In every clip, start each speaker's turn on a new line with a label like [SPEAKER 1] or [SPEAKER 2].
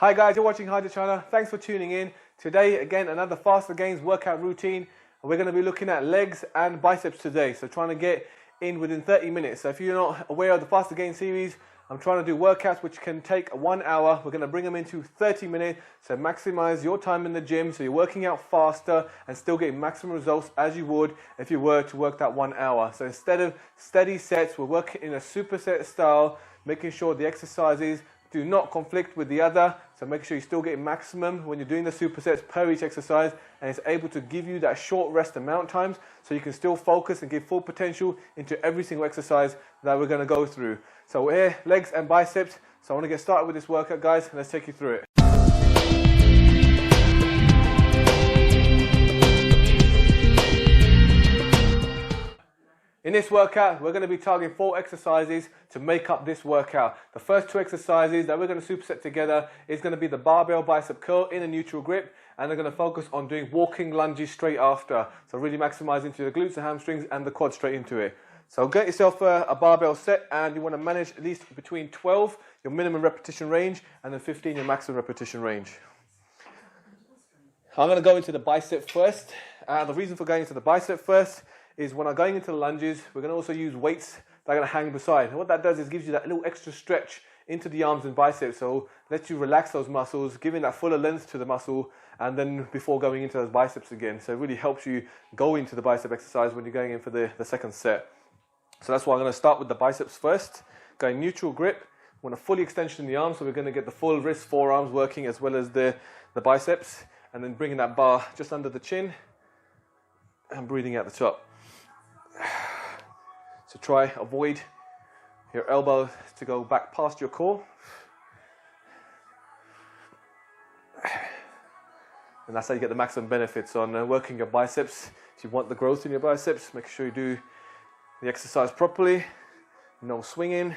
[SPEAKER 1] Hi guys, you're watching Hydra China. Thanks for tuning in. Today, again, another Fastergains workout routine. We're going to be looking at legs and biceps today. So trying to get in within 30 minutes. So if you're not aware of the Fastergains series, I'm trying to do workouts which can take 1 hour. We're going to bring them into 30 minutes. So maximize your time in the gym so you're working out faster and still getting maximum results as you would if you were to work that 1 hour. So instead of steady sets, we're working in a superset style, making sure the exercises do not conflict with the other, so make sure you still get maximum when you're doing the supersets per each exercise, and it's able to give you that short rest amount times so you can still focus and give full potential into every single exercise that we're going to go through. So we're here, legs and biceps, so I want to get started with this workout, guys, and let's take you through it. In this workout, we're going to be targeting 4 exercises to make up this workout. The first 2 exercises that we're going to superset together is going to be the barbell bicep curl in a neutral grip, and they're going to focus on doing walking lunges straight after. So really maximize into the glutes and hamstrings and the quad straight into it. So get yourself a barbell set, and you want to manage at least between 12, your minimum repetition range, and then 15, your maximum repetition range. I'm going to go into the bicep first. The reason for going into the bicep first is when I'm going into the lunges, we're going to also use weights that are going to hang beside. And what that does is gives you that little extra stretch into the arms and biceps, so lets you relax those muscles, giving that fuller length to the muscle, and then before going into those biceps again. So it really helps you go into the bicep exercise when you're going in for the second set. So that's why I'm going to start with the biceps first. Going neutral grip, we want a fully extension in the arms, so we're going to get the full wrist, forearms working as well as the biceps, and then bringing that bar just under the chin and breathing out the top. So try avoid your elbow to go back past your core, and that's how you get the maximum benefits on working your biceps. If you want the growth in your biceps, make sure you do the exercise properly, no swinging.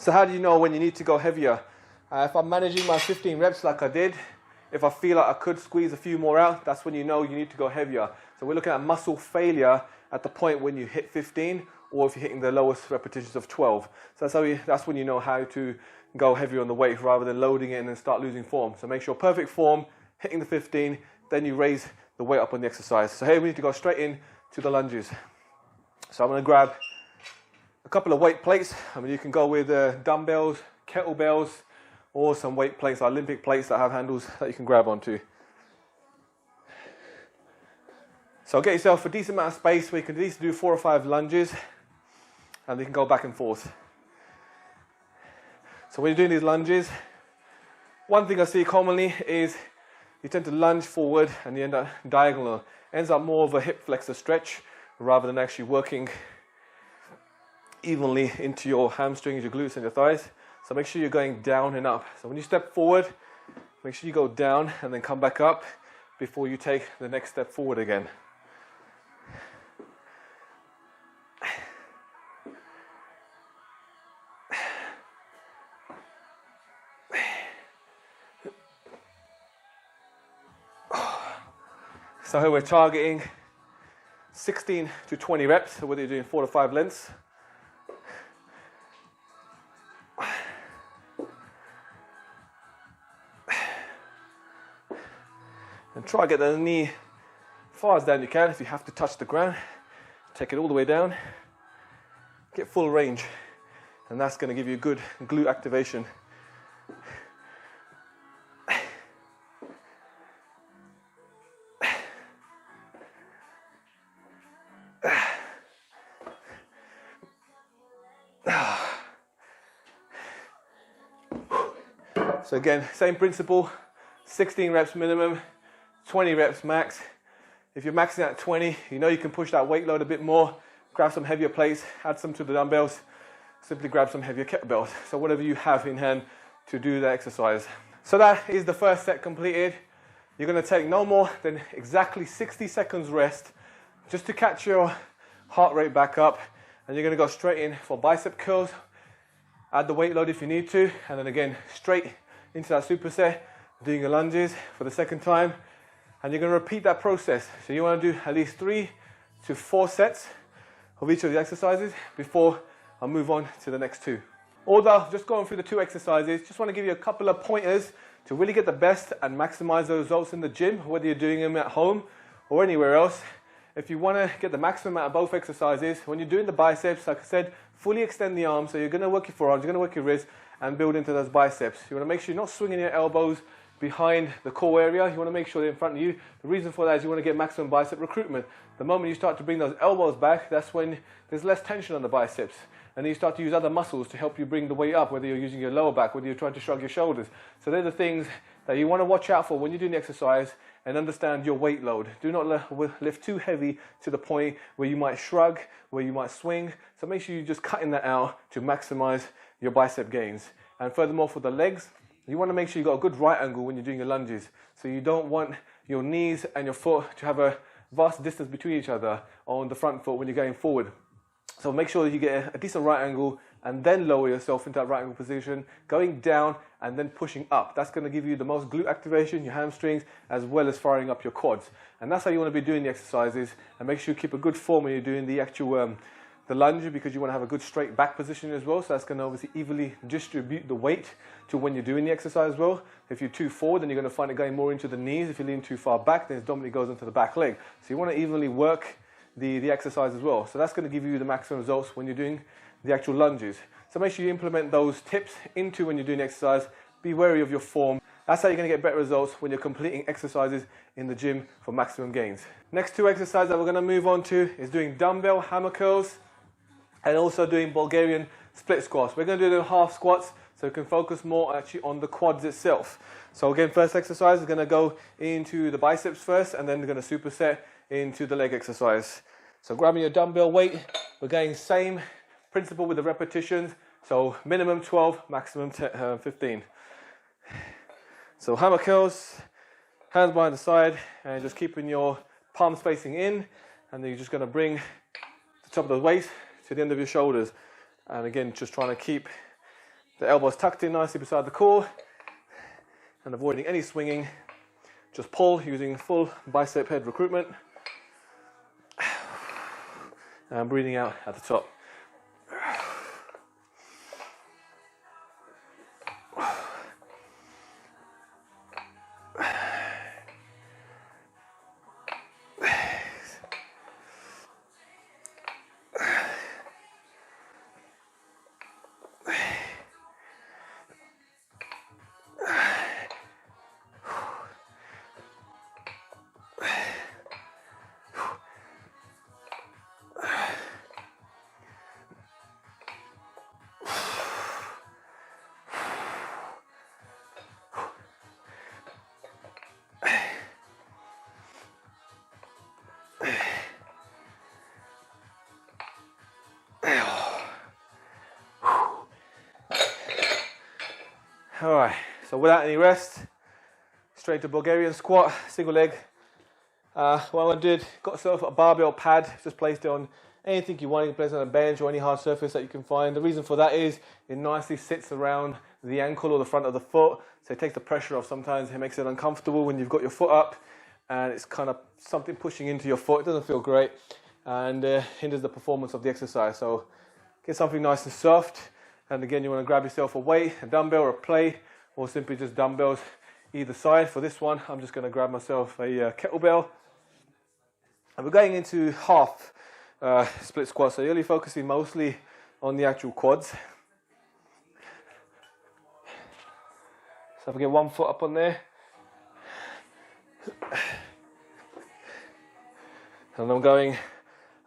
[SPEAKER 1] So how do you know when you need to go heavier? If I'm managing my 15 reps like I did, if I feel like I could squeeze a few more out, that's when you know you need to go heavier. So we're looking at muscle failure at the point when you hit 15, or if you're hitting the lowest repetitions of 12. So that's when you know how to go heavier on the weight rather than loading it and then start losing form. So make sure perfect form, hitting the 15, then you raise the weight up on the exercise. So here we need to go straight in to the lunges. So I'm going to grab a couple of weight plates. I mean, you can go with dumbbells, kettlebells, or some weight plates, Olympic plates that have handles that you can grab onto. So get yourself a decent amount of space where you can at least do 4 or 5 lunges, and you can go back and forth. So when you're doing these lunges, one thing I see commonly is you tend to lunge forward and you end up diagonal. Ends up more of a hip flexor stretch rather than actually working evenly into your hamstrings, your glutes and your thighs. So make sure you're going down and up. So when you step forward, make sure you go down and then come back up before you take the next step forward again. So here we're targeting 16 to 20 reps, so whether you're doing 4 to 5 lengths. And try to get the knee as far as down you can. If you have to touch the ground, take it all the way down. Get full range, and that's going to give you good glute activation. So again, same principle, 16 reps minimum, 20 reps max. If you're maxing out 20, you know you can push that weight load a bit more, grab some heavier plates, add some to the dumbbells, simply grab some heavier kettlebells. So whatever you have in hand to do the exercise. So that is the first set completed. You're going to take no more than exactly 60 seconds rest just to catch your heart rate back up, and you're going to go straight in for bicep curls. Add the weight load if you need to, and then again straight into that superset, doing your lunges for the second time, and you're going to repeat that process. So you want to do at least 3 to 4 sets of each of the exercises before I move on to the next 2. Although just going through the 2 exercises, just want to give you a couple of pointers to really get the best and maximize the results in the gym, whether you're doing them at home or anywhere else. If you want to get the maximum out of both exercises, when you're doing the biceps, like I said, fully extend the arms. So you're going to work your forearms, you're going to work your wrists and build into those biceps. You want to make sure you're not swinging your elbows behind the core area. You want to make sure they're in front of you. The reason for that is you want to get maximum bicep recruitment. The moment you start to bring those elbows back, that's when there's less tension on the biceps. And then you start to use other muscles to help you bring the weight up, whether you're using your lower back, whether you're trying to shrug your shoulders. So they're the things that you want to watch out for when you're doing the exercise, and understand your weight load. Do not lift too heavy to the point where you might shrug, where you might swing. So make sure you're just cutting that out to maximize your bicep gains. And furthermore, for the legs, you want to make sure you've got a good right angle when you're doing your lunges. So you don't want your knees and your foot to have a vast distance between each other on the front foot when you're going forward. So make sure that you get a decent right angle and then lower yourself into that right angle position, going down and then pushing up. That's going to give you the most glute activation, your hamstrings, as well as firing up your quads. And that's how you want to be doing the exercises. And make sure you keep a good form when you're doing the actual the lunge, because you want to have a good straight back position as well. So that's going to obviously evenly distribute the weight to when you're doing the exercise as well. If you're too forward, then you're going to find it going more into the knees. If you lean too far back, then it dominantly goes into the back leg. So you want to evenly work the exercise as well. So that's going to give you the maximum results when you're doing the actual lunges. So make sure you implement those tips into when you're doing exercise. Be wary of your form. That's how you're going to get better results when you're completing exercises in the gym for maximum gains. Next 2 exercises that we're going to move on to is doing dumbbell hammer curls and also doing Bulgarian split squats. We're going to do the half squats so you can focus more actually on the quads itself. So again, first exercise is going to go into the biceps first, and then we're going to superset into the leg exercise. So grabbing your dumbbell weight, we're going same principle with the repetitions. So minimum 12, maximum 15. So hammer curls, hands behind the side, and just keeping your palms facing in, and then you're just going to bring the top of the waist to the end of your shoulders. And again, just trying to keep the elbows tucked in nicely beside the core and avoiding any swinging. Just pull using full bicep head recruitment. And breathing out at the top. All right, so without any rest, straight to Bulgarian squat, single leg. What I did, got yourself a barbell pad, just placed it on anything you want. You can place it on a bench or any hard surface that you can find. The reason for that is it nicely sits around the ankle or the front of the foot, so it takes the pressure off. Sometimes it makes it uncomfortable when you've got your foot up and it's kind of something pushing into your foot. It doesn't feel great and hinders the performance of the exercise. So get something nice and soft. And again, you want to grab yourself a weight, a dumbbell or a plate, or simply just dumbbells either side. For this one, I'm just going to grab myself a kettlebell. And we're going into half split squat, so you're really focusing mostly on the actual quads. So if I get one foot up on there. And I'm going at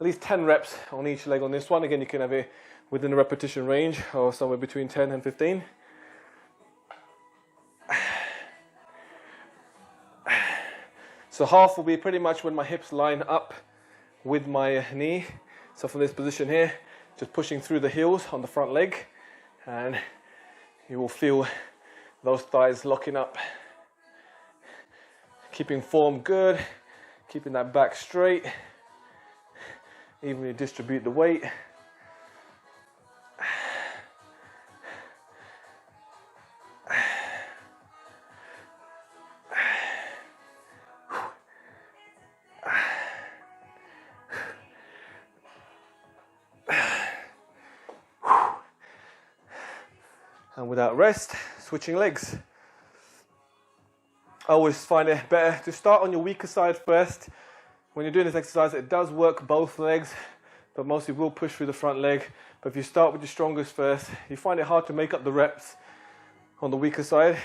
[SPEAKER 1] least 10 reps on each leg on this one. Again, you can have it within the repetition range or somewhere between 10 and 15. So half will be pretty much when my hips line up with my knee. So from this position here, just pushing through the heels on the front leg, and you will feel those thighs locking up. Keeping form good, keeping that back straight, evenly distribute the weight. And without rest, switching legs. I always find it better to start on your weaker side first. When you're doing this exercise, it does work both legs, but mostly will push through the front leg. But if you start with your strongest first, you find it hard to make up the reps on the weaker side.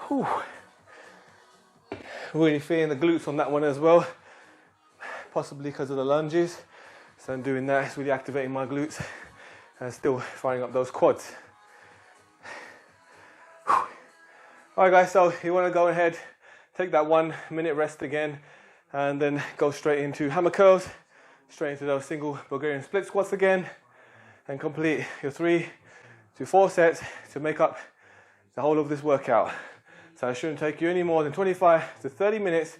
[SPEAKER 1] Whew. Really feeling the glutes on that one as well, possibly because of the lunges. So I'm doing that, it's really activating my glutes and still firing up those quads. Alright guys, so you want to go ahead, take that 1 minute rest again, and then go straight into hammer curls, straight into those single Bulgarian split squats again, and complete your 3 to 4 sets to make up the whole of this workout. So it shouldn't take you any more than 25 to 30 minutes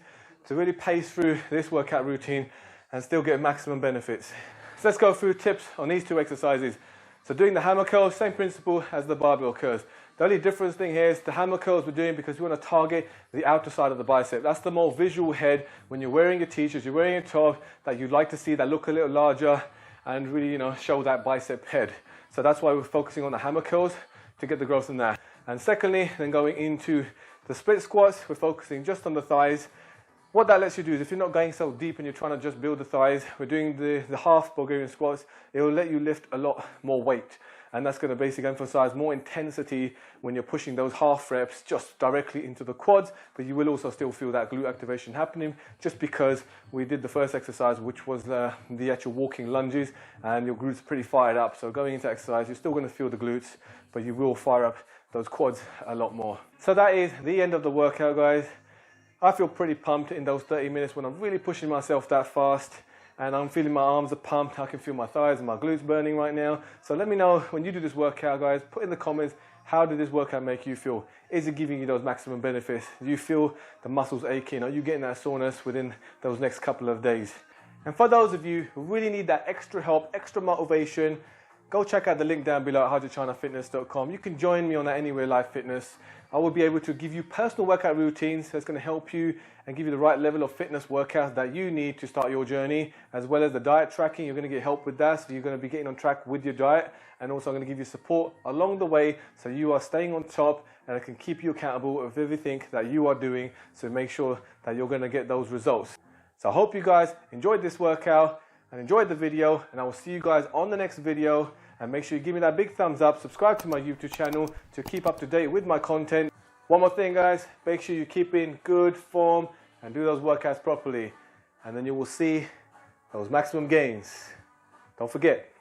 [SPEAKER 1] to really pace through this workout routine and still get maximum benefits. So let's go through tips on these 2 exercises. So doing the hammer curls, same principle as the barbell curls. The only difference thing here is the hammer curls we're doing because we want to target the outer side of the bicep. That's the more visual head when you're wearing your t-shirts, you're wearing a top that you'd like to see that look a little larger and really, show that bicep head. So that's why we're focusing on the hammer curls to get the growth in that. And secondly, then going into the split squats, we're focusing just on the thighs. What that lets you do is if you're not going so deep and you're trying to just build the thighs, we're doing the half Bulgarian squats, it will let you lift a lot more weight. And that's going to basically emphasize more intensity when you're pushing those half reps just directly into the quads, but you will also still feel that glute activation happening just because we did the first exercise, which was the actual walking lunges, and your glutes are pretty fired up. So going into exercise, you're still going to feel the glutes, but you will fire up those quads a lot more. So that is the end of the workout, guys. I feel pretty pumped in those 30 minutes when I'm really pushing myself that fast, and I'm feeling my arms are pumped. I can feel my thighs and my glutes burning right now. So let me know when you do this workout, guys. Put in the comments, how did this workout make you feel? Is it giving you those maximum benefits? Do you feel the muscles aching? Are you getting that soreness within those next couple of days? And for those of you who really need that extra help, extra motivation, go check out the link down below at howtochina.fitness.com. You can join me on that Anywhere Life Fitness. I will be able to give you personal workout routines that's going to help you and give you the right level of fitness workouts that you need to start your journey, as well as the diet tracking. You're going to get help with that, so you're going to be getting on track with your diet, and also I'm going to give you support along the way so you are staying on top and I can keep you accountable of everything that you are doing, so make sure that you're going to get those results. So I hope you guys enjoyed this workout and enjoyed the video, and I will see you guys on the next video. And make sure you give me that big thumbs up, subscribe to my YouTube channel to keep up to date with my content. One more thing, guys, make sure you keep in good form and do those workouts properly, and then you will see those maximum gains. Don't forget.